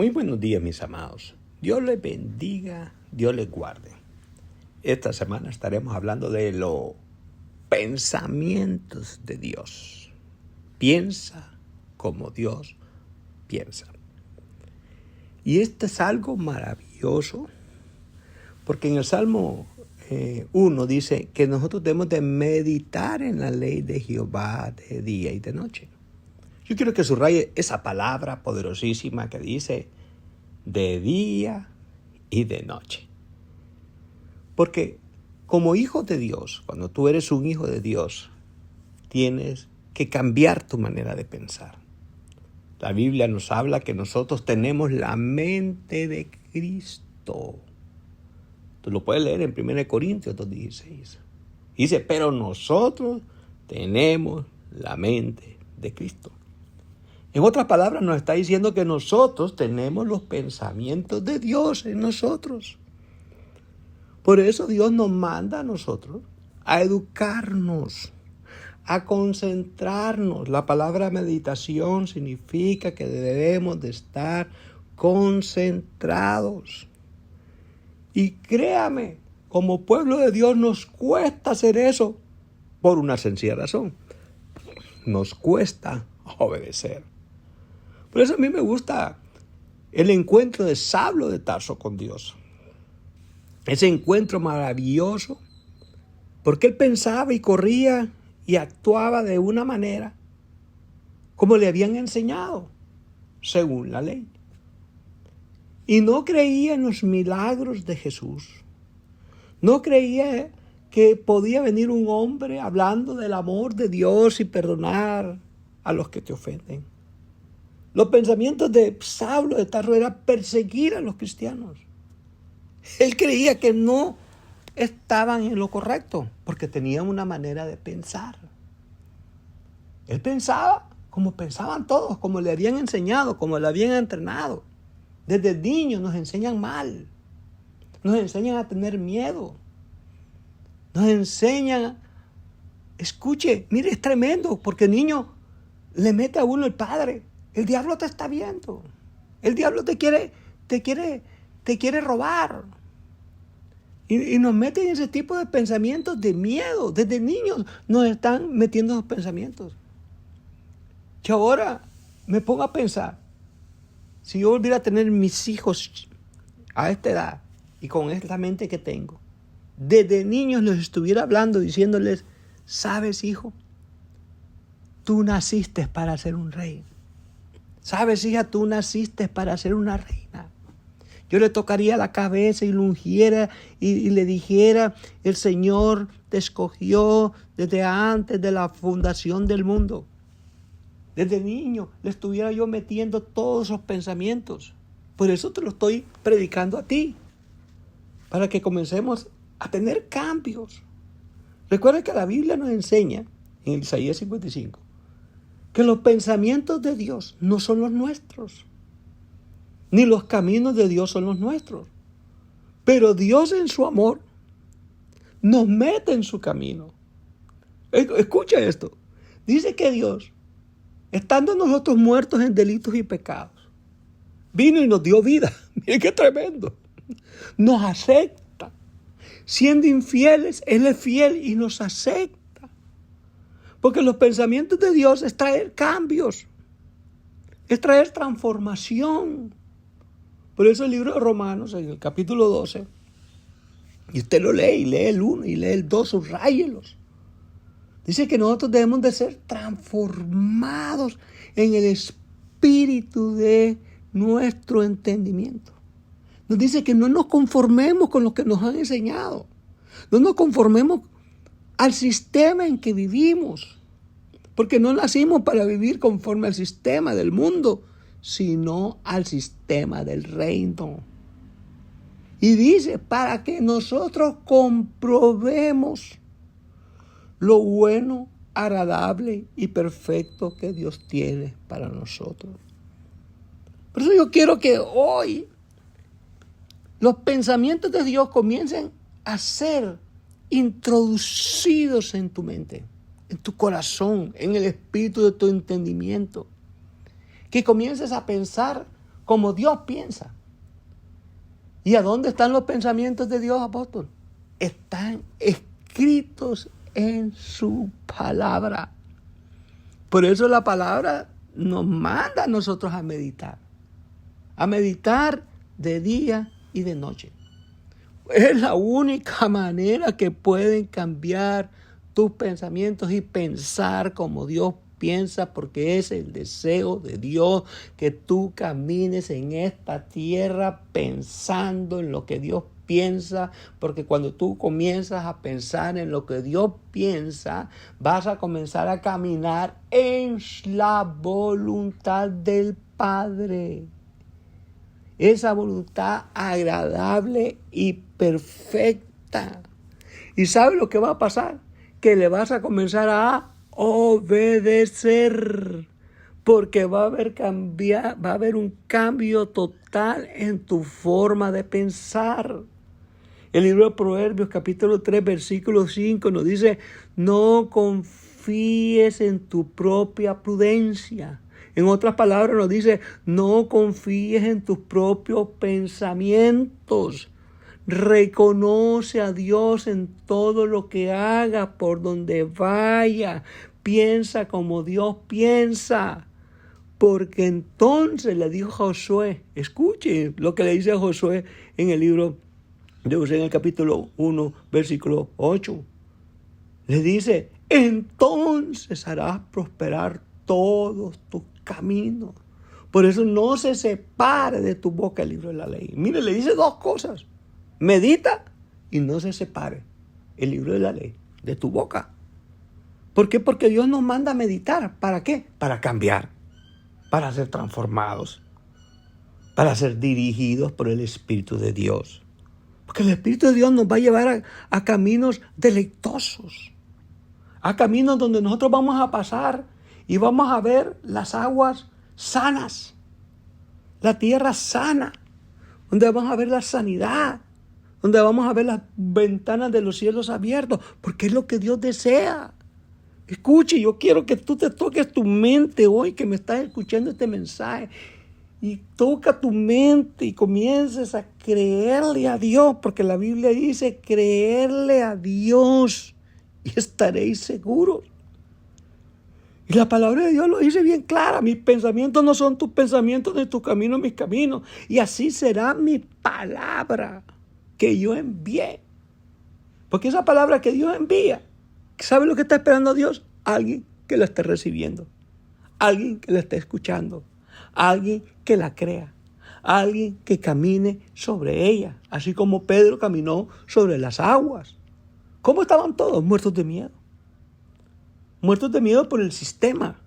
Muy buenos días, mis amados. Dios les bendiga, Dios les guarde. Esta semana estaremos hablando de los pensamientos de Dios. Piensa como Dios piensa. Y esto es algo maravilloso, porque en el Salmo 1 dice que nosotros debemos de meditar en la ley de Jehová de día y de noche. Yo quiero que subraye esa palabra poderosísima que dice de día y de noche. Porque como hijo de Dios, cuando tú eres un hijo de Dios, tienes que cambiar tu manera de pensar. La Biblia nos habla que nosotros tenemos la mente de Cristo. Tú lo puedes leer en 1 Corintios 2:16. Dice, pero nosotros tenemos la mente de Cristo. En otras palabras, nos está diciendo que nosotros tenemos los pensamientos de Dios en nosotros. Por eso Dios nos manda a nosotros a educarnos, a concentrarnos. La palabra meditación significa que debemos de estar concentrados. Y créame, como pueblo de Dios nos cuesta hacer eso por una sencilla razón. Nos cuesta obedecer. Por eso a mí me gusta el encuentro de Saulo de Tarso con Dios. Ese encuentro maravilloso, porque él pensaba y corría y actuaba de una manera como le habían enseñado, según la ley. Y no creía en los milagros de Jesús. No creía que podía venir un hombre hablando del amor de Dios y perdonar a los que te ofenden. Los pensamientos de Saulo de Tarso era perseguir a los cristianos. Él creía que no estaban en lo correcto porque tenían una manera de pensar. Él pensaba como pensaban todos, como le habían enseñado, como le habían entrenado. Desde niños nos enseñan mal. Nos enseñan a tener miedo. Nos enseñan, escuche, mire, es tremendo, porque el niño le mete a uno el padre. El diablo te está viendo. El diablo te quiere robar. Y nos meten en ese tipo de pensamientos de miedo. Desde niños nos están metiendo esos pensamientos. Que ahora me pongo a pensar, si yo volviera a tener mis hijos a esta edad y con esta mente que tengo, desde niños les estuviera hablando, diciéndoles, ¿sabes, hijo? Tú naciste para ser un rey. ¿Sabes, hija? Tú naciste para ser una reina. Yo le tocaría la cabeza y lo ungiera y le dijera, el Señor te escogió desde antes de la fundación del mundo. Desde niño le estuviera yo metiendo todos esos pensamientos. Por eso te lo estoy predicando a ti. Para que comencemos a tener cambios. Recuerda que la Biblia nos enseña, en Isaías 55, que los pensamientos de Dios no son los nuestros. Ni los caminos de Dios son los nuestros. Pero Dios en su amor nos mete en su camino. Escucha esto. Dice que Dios, estando nosotros muertos en delitos y pecados, vino y nos dio vida. Miren qué tremendo. Nos acepta. Siendo infieles, Él es fiel y nos acepta. Porque los pensamientos de Dios es traer cambios. Es traer transformación. Por eso el libro de Romanos, en el capítulo 12, y usted lo lee, y lee el 1 y lee el 2, subrayelos. Dice que nosotros debemos de ser transformados en el espíritu de nuestro entendimiento. Nos dice que no nos conformemos con lo que nos han enseñado. No nos conformemos al sistema en que vivimos. Porque no nacimos para vivir conforme al sistema del mundo, sino al sistema del reino. Y dice, para que nosotros comprobemos lo bueno, agradable y perfecto que Dios tiene para nosotros. Por eso yo quiero que hoy los pensamientos de Dios comiencen a ser introducidos en tu mente, en tu corazón, en el espíritu de tu entendimiento. Que comiences a pensar como Dios piensa. ¿Y a dónde están los pensamientos de Dios, apóstol? Están escritos en su palabra. Por eso la palabra nos manda a nosotros a meditar de día y de noche. Es la única manera que pueden cambiar tus pensamientos y pensar como Dios piensa, porque es el deseo de Dios que tú camines en esta tierra pensando en lo que Dios piensa, porque cuando tú comienzas a pensar en lo que Dios piensa, vas a comenzar a caminar en la voluntad del Padre. Esa voluntad agradable y perfecta. ¿Y sabes lo que va a pasar? Que le vas a comenzar a obedecer, porque va a haber un cambio total en tu forma de pensar. El libro de Proverbios, capítulo 3, versículo 5, nos dice: no confíes en tu propia prudencia. En otras palabras nos dice: no confíes en tus propios pensamientos. Reconoce a Dios en todo lo que haga, por donde vaya. Piensa como Dios piensa. Porque entonces le dijo Josué, escuche lo que le dice a Josué en el libro de Josué, en el capítulo 1, versículo 8. Le dice: entonces harás prosperar todos tus caminos. Por eso no se separe de tu boca el libro de la ley. Mire, le dice dos cosas: medita y no se separe el libro de la ley de tu boca. ¿Por qué? Porque Dios nos manda a meditar. ¿Para qué? Para cambiar, para ser transformados, para ser dirigidos por el Espíritu de Dios. Porque el Espíritu de Dios nos va a llevar a caminos deleitosos, a caminos donde nosotros vamos a pasar y vamos a ver las aguas sanas, la tierra sana, donde vamos a ver la sanidad, donde vamos a ver las ventanas de los cielos abiertos, porque es lo que Dios desea. Escuche, yo quiero que tú te toques tu mente hoy, que me estás escuchando este mensaje, y toca tu mente y comiences a creerle a Dios, porque la Biblia dice: creerle a Dios y estaréis seguros. Y la palabra de Dios lo dice bien clara: mis pensamientos no son tus pensamientos, ni tus caminos mis caminos. Y así será mi palabra que yo envié. Porque esa palabra que Dios envía, ¿sabe lo que está esperando Dios? Alguien que la esté recibiendo, alguien que la esté escuchando, alguien que la crea, alguien que camine sobre ella, así como Pedro caminó sobre las aguas. ¿Cómo estaban todos? Muertos de miedo. Muertos de miedo por el sistema.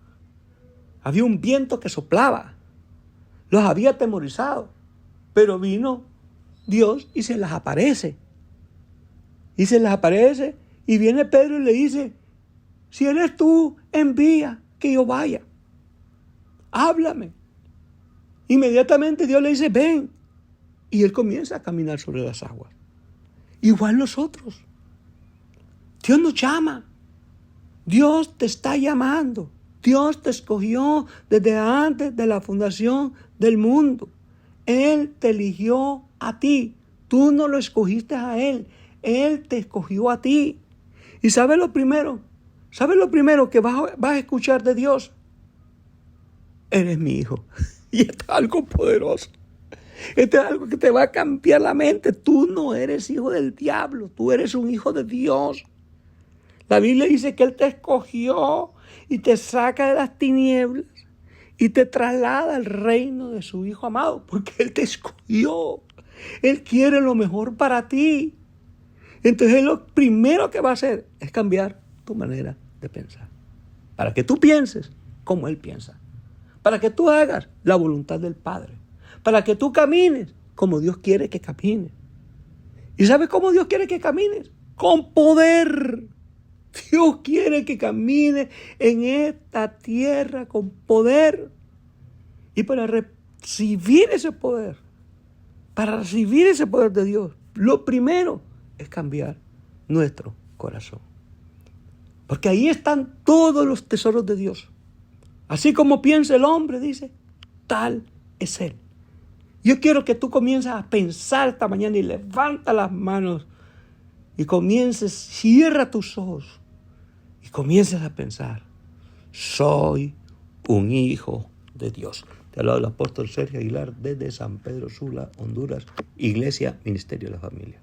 Había un viento que soplaba, los había atemorizado, pero vino Dios y se las aparece. Y se les aparece y viene Pedro y le dice: si eres tú, envía que yo vaya. Háblame. Inmediatamente Dios le dice: ven. Y él comienza a caminar sobre las aguas. Igual nosotros. Dios nos llama. Dios te está llamando. Dios te escogió desde antes de la fundación del mundo. Él te eligió a ti. Tú no lo escogiste a Él. Él te escogió a ti. ¿Y sabes lo primero? ¿Sabes lo primero que vas a escuchar de Dios? Eres mi hijo. Y esto es algo poderoso. Esto es algo que te va a cambiar la mente. Tú no eres hijo del diablo. Tú eres un hijo de Dios. La Biblia dice que Él te escogió y te saca de las tinieblas y te traslada al reino de su Hijo amado. Porque Él te escogió. Él quiere lo mejor para ti. Entonces lo primero que va a hacer es cambiar tu manera de pensar. Para que tú pienses como Él piensa. Para que tú hagas la voluntad del Padre. Para que tú camines como Dios quiere que camines. ¿Y sabes cómo Dios quiere que camines? Con poder. Dios quiere que camines en esta tierra con poder. Y para recibir ese poder de Dios, lo primero es cambiar nuestro corazón. Porque ahí están todos los tesoros de Dios. Así como piensa el hombre, dice, tal es Él. Yo quiero que tú comiences a pensar esta mañana y levanta las manos y comiences, cierra tus ojos y comiences a pensar, soy un hijo de Dios. Te habla el apóstol Sergio Aguilar desde San Pedro Sula, Honduras, Iglesia Ministerio de la Familia.